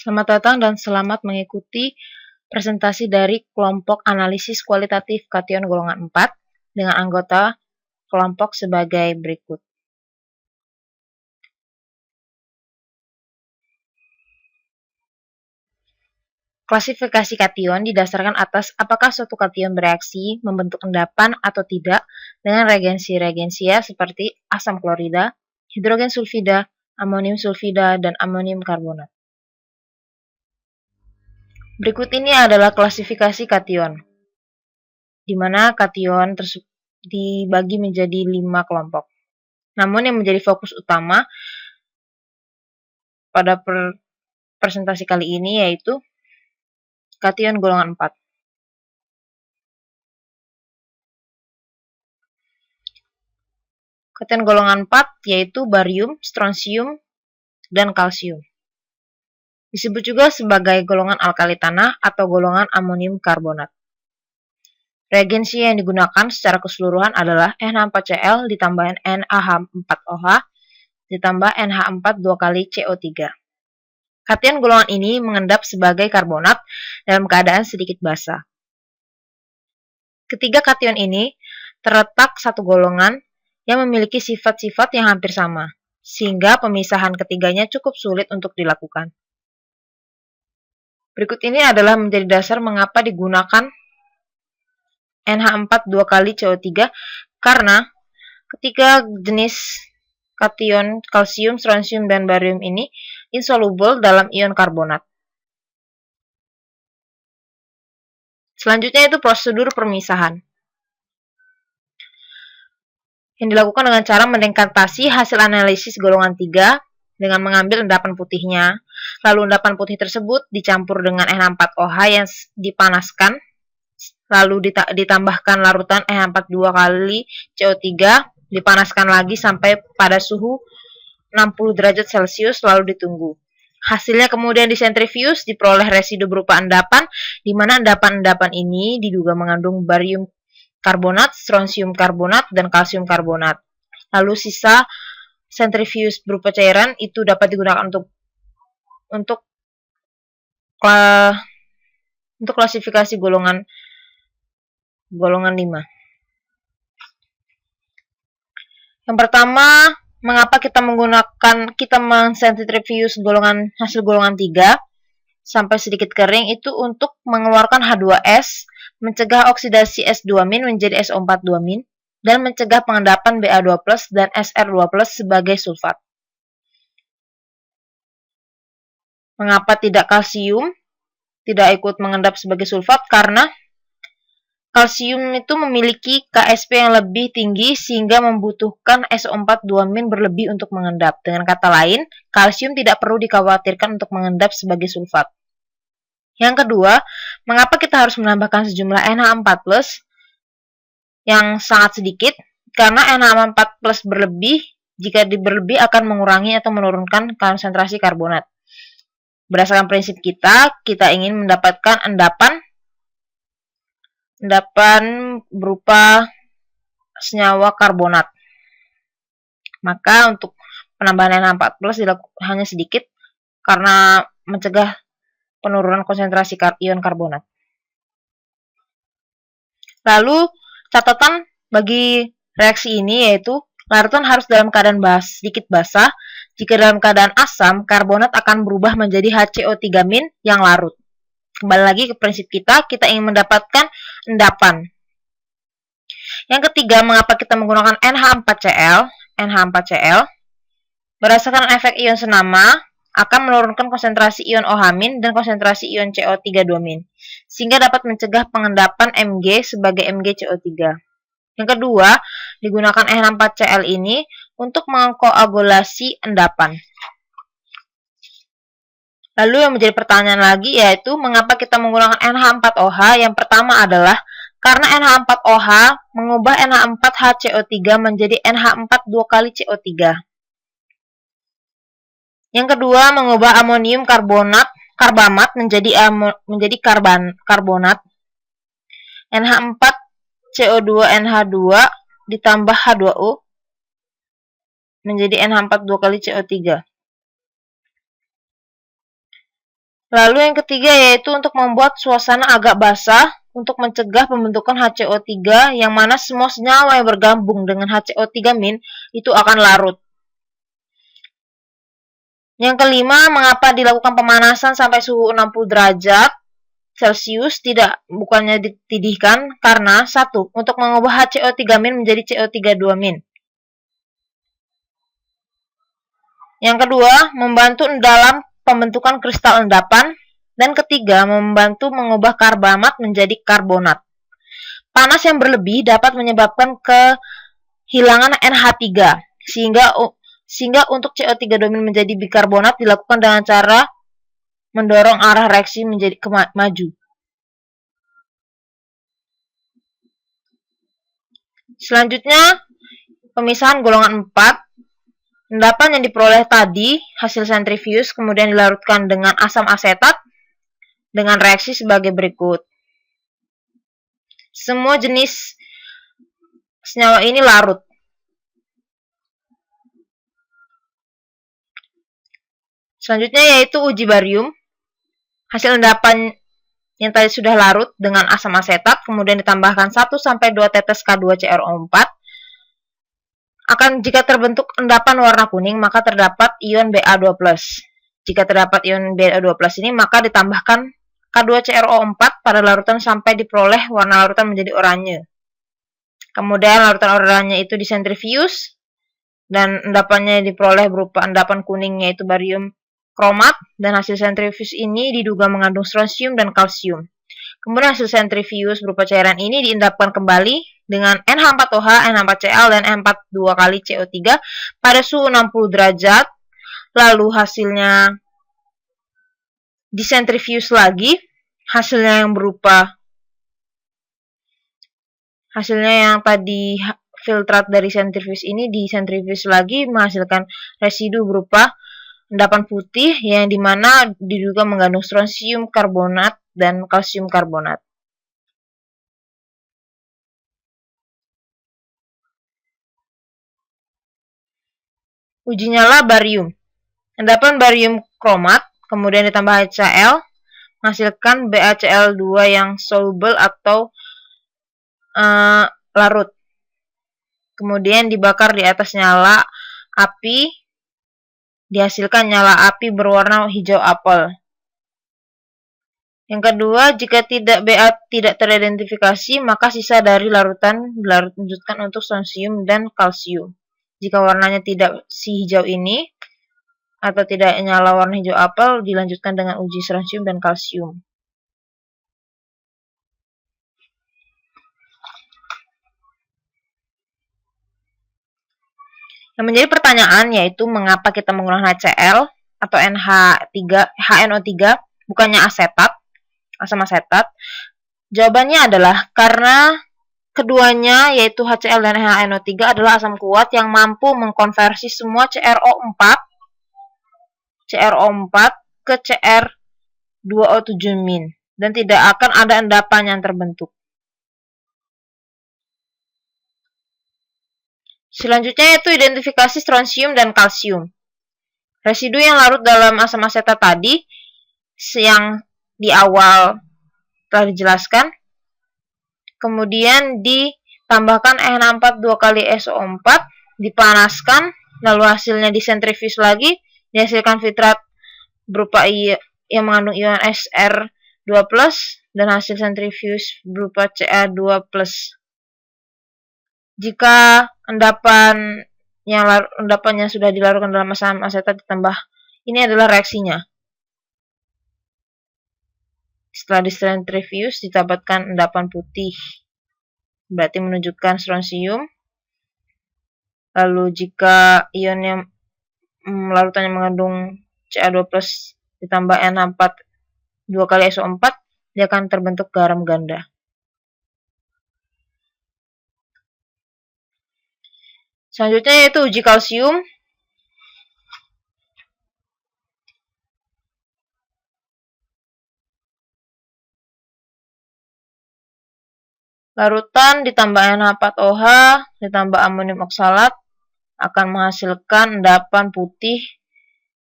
Selamat datang dan selamat mengikuti presentasi dari kelompok analisis kualitatif kation golongan 4 dengan anggota kelompok sebagai berikut. Klasifikasi kation didasarkan atas apakah suatu kation bereaksi membentuk endapan atau tidak dengan reagensi-reagensia seperti asam klorida, hidrogen sulfida, amonium sulfida, dan amonium karbonat. Berikut ini adalah klasifikasi kation, di mana kation dibagi menjadi 5 kelompok. Namun yang menjadi fokus utama pada presentasi kali ini yaitu kation golongan 4. Kation golongan 4 yaitu barium, strontium, dan kalsium. Disebut juga sebagai golongan alkali tanah atau golongan amonium karbonat. Reagensi yang digunakan secara keseluruhan adalah NH4Cl ditambah NaH4OH ditambah NH4 2 kali CO3. Kation golongan ini mengendap sebagai karbonat dalam keadaan sedikit basah. Ketiga kation ini terletak satu golongan yang memiliki sifat-sifat yang hampir sama, sehingga pemisahan ketiganya cukup sulit untuk dilakukan. Berikut ini adalah menjadi dasar mengapa digunakan NH4 2 kali CO3 karena ketiga jenis kation kalsium, strontium, dan barium ini insoluble dalam ion karbonat. Selanjutnya itu prosedur permisahan, yang dilakukan dengan cara mendekantasi hasil analisis golongan 3 dengan mengambil endapan putihnya. Lalu endapan putih tersebut dicampur dengan NH4OH yang dipanaskan, lalu ditambahkan larutan NH4 2 kali CO3, dipanaskan lagi sampai pada suhu 60 derajat Celcius, lalu ditunggu. Hasilnya kemudian disentrifuge, diperoleh residu berupa endapan, di mana endapan-endapan ini diduga mengandung barium karbonat, strontium karbonat, dan kalsium karbonat. Lalu sisa sentrifuge berupa cairan itu dapat digunakan untuk klasifikasi golongan 5. Yang pertama, mengapa kita mensentrifuge hasil golongan 3 sampai sedikit kering itu untuk mengeluarkan H2S, mencegah oksidasi S2- menjadi SO4-2- dan mencegah pengendapan Ba2+ dan Sr2+ sebagai sulfat. Mengapa tidak kalsium tidak ikut mengendap sebagai sulfat? Karena kalsium itu memiliki Ksp yang lebih tinggi sehingga membutuhkan SO4-2- berlebih untuk mengendap. Dengan kata lain, kalsium tidak perlu dikhawatirkan untuk mengendap sebagai sulfat. Yang kedua, mengapa kita harus menambahkan sejumlah NH4+ yang sangat sedikit? Karena NH4+ berlebih, jika berlebih akan mengurangi atau menurunkan konsentrasi karbonat. Berdasarkan prinsip kita ingin mendapatkan endapan berupa senyawa karbonat. Maka untuk penambahan NH4+ hanya sedikit karena mencegah penurunan konsentrasi ion karbonat. Lalu catatan bagi reaksi ini yaitu larutan harus dalam keadaan sedikit basah. Jika dalam keadaan asam, karbonat akan berubah menjadi HCO3- yang larut. Kembali lagi ke prinsip kita ingin mendapatkan endapan. Yang ketiga, mengapa kita menggunakan NH4Cl? NH4Cl berdasarkan efek ion senama akan menurunkan konsentrasi ion OH- dan konsentrasi ion CO3-2- sehingga dapat mencegah pengendapan Mg sebagai MgCO3. Yang kedua, digunakan NH4Cl ini untuk mengkoagulasi endapan. Lalu yang menjadi pertanyaan lagi yaitu mengapa kita menggunakan NH4OH? Yang pertama adalah karena NH4OH mengubah NH4HCO3 menjadi NH4 2 kali CO3. Yang kedua, mengubah amonium karbamat menjadi karbonat. NH4 CO2 NH2 ditambah H2O menjadi NH4 2 kali CO3. Lalu yang ketiga yaitu untuk membuat suasana agak basah untuk mencegah pembentukan HCO3 yang mana semua senyawa yang bergabung dengan HCO3- itu akan larut. Yang kelima, mengapa dilakukan pemanasan sampai suhu 60 derajat Celcius bukannya ditidihkan? Karena satu, untuk mengubah HCO3- menjadi CO32-. Yang kedua, membantu dalam pembentukan kristal endapan. Dan ketiga, membantu mengubah karbamat menjadi karbonat. Panas yang berlebih dapat menyebabkan kehilangan NH3, sehingga untuk CO3- menjadi bikarbonat dilakukan dengan cara mendorong arah reaksi menjadi maju. Selanjutnya, pemisahan golongan 4. Endapan yang diperoleh tadi hasil sentrifuge kemudian dilarutkan dengan asam asetat dengan reaksi sebagai berikut. Semua jenis senyawa ini larut. Selanjutnya yaitu uji barium. Hasil endapan yang tadi sudah larut dengan asam asetat kemudian ditambahkan 1-2 tetes K2CrO4. Jika terbentuk endapan warna kuning, maka terdapat ion Ba2+. Jika terdapat ion Ba2+ ini, maka ditambahkan K2CrO4 pada larutan sampai diperoleh warna larutan menjadi oranye. Kemudian larutan oranye itu disentrifuge dan endapannya diperoleh berupa endapan kuning yaitu barium kromat, dan hasil sentrifuge ini diduga mengandung strontium dan kalsium. Kemudian hasil sentrifuge berupa cairan ini diendapkan kembali dengan NH4OH, NH4Cl, dan N4 2 kali CO3 pada suhu 60 derajat. Lalu hasilnya disentrifuge lagi, hasilnya yang tadi filtrat dari sentrifuge ini disentrifuge lagi menghasilkan residu berupa endapan putih yang dimana diduga mengandung strontium karbonat dan kalsium karbonat. Uji nyala barium. Endapan barium kromat kemudian ditambah HCl menghasilkan BaCl2 yang soluble atau larut. Kemudian dibakar di atas nyala api, dihasilkan nyala api berwarna hijau apel. Yang kedua, jika Ba tidak teridentifikasi, maka sisa dari larutan dilanjutkan untuk strontium dan kalsium. Jika warnanya tidak si hijau ini atau tidak nyala warna hijau apel, dilanjutkan dengan uji strontium dan kalsium. Yang menjadi pertanyaan yaitu mengapa kita menggunakan HCl atau HNO3 bukannya asam asetat? Jawabannya adalah karena keduanya yaitu HCl dan HNO3 adalah asam kuat yang mampu mengkonversi semua CrO4 ke Cr2O7- dan tidak akan ada endapan yang terbentuk. Selanjutnya yaitu identifikasi strontium dan kalsium. Residu yang larut dalam asam asetat tadi yang di awal telah dijelaskan, kemudian ditambahkan NH4 2 kali SO4, dipanaskan, lalu hasilnya disentrifuge lagi, dihasilkan filtrat berupa yang mengandung ion Sr2+, dan hasil sentrifuge berupa Ca2+. Jika endapannya sudah dilarutkan dalam asam asetat ditambah, ini adalah reaksinya. Setelah disentrifuge didapatkan endapan putih, berarti menunjukkan strontium. Lalu jika ionnya larutannya mengandung Ca2+ ditambah NH4 2 kali SO4, dia akan terbentuk garam ganda. Selanjutnya yaitu uji kalsium. Larutan ditambah NH4OH ditambah amonium oksalat akan menghasilkan endapan putih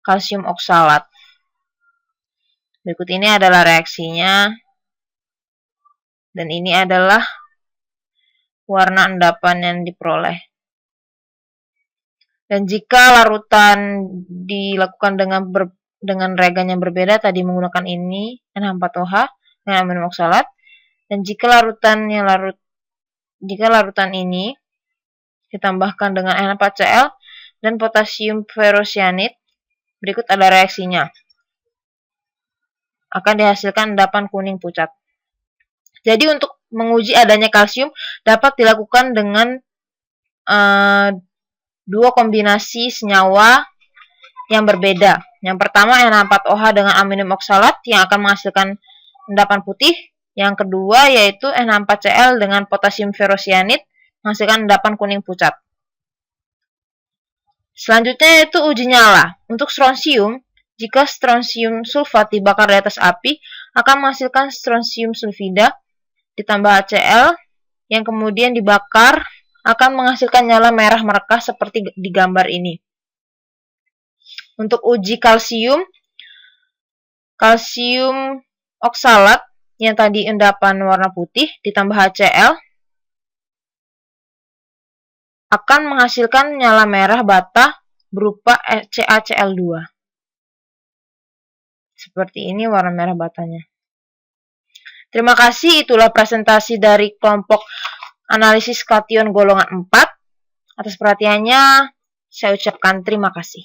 kalsium oksalat. Berikut ini adalah reaksinya. Dan ini adalah warna endapan yang diperoleh. Dan jika larutan dilakukan dengan reagen yang berbeda, tadi menggunakan ini NH4OH dengan amonium oksalat. Dan jika larutan ini ditambahkan dengan NH4Cl dan potasium ferrocyanid, berikut ada reaksinya. Akan dihasilkan endapan kuning pucat. Jadi untuk menguji adanya kalsium dapat dilakukan dengan dua kombinasi senyawa yang berbeda. Yang pertama NH4OH dengan amonium oksalat yang akan menghasilkan endapan putih. Yang kedua yaitu NH4Cl dengan potasium ferrocyanid menghasilkan endapan kuning pucat. Selanjutnya yaitu uji nyala. Untuk strontium, jika strontium sulfat dibakar di atas api akan menghasilkan strontium sulfida ditambah HCl yang kemudian dibakar akan menghasilkan nyala merah merekah seperti di gambar ini. Untuk uji kalsium oksalat yang tadi endapan warna putih ditambah HCl akan menghasilkan nyala merah bata berupa CaCl2. Seperti ini warna merah batanya. Terima kasih, itulah presentasi dari kelompok analisis kation golongan 4. Atas perhatiannya, saya ucapkan terima kasih.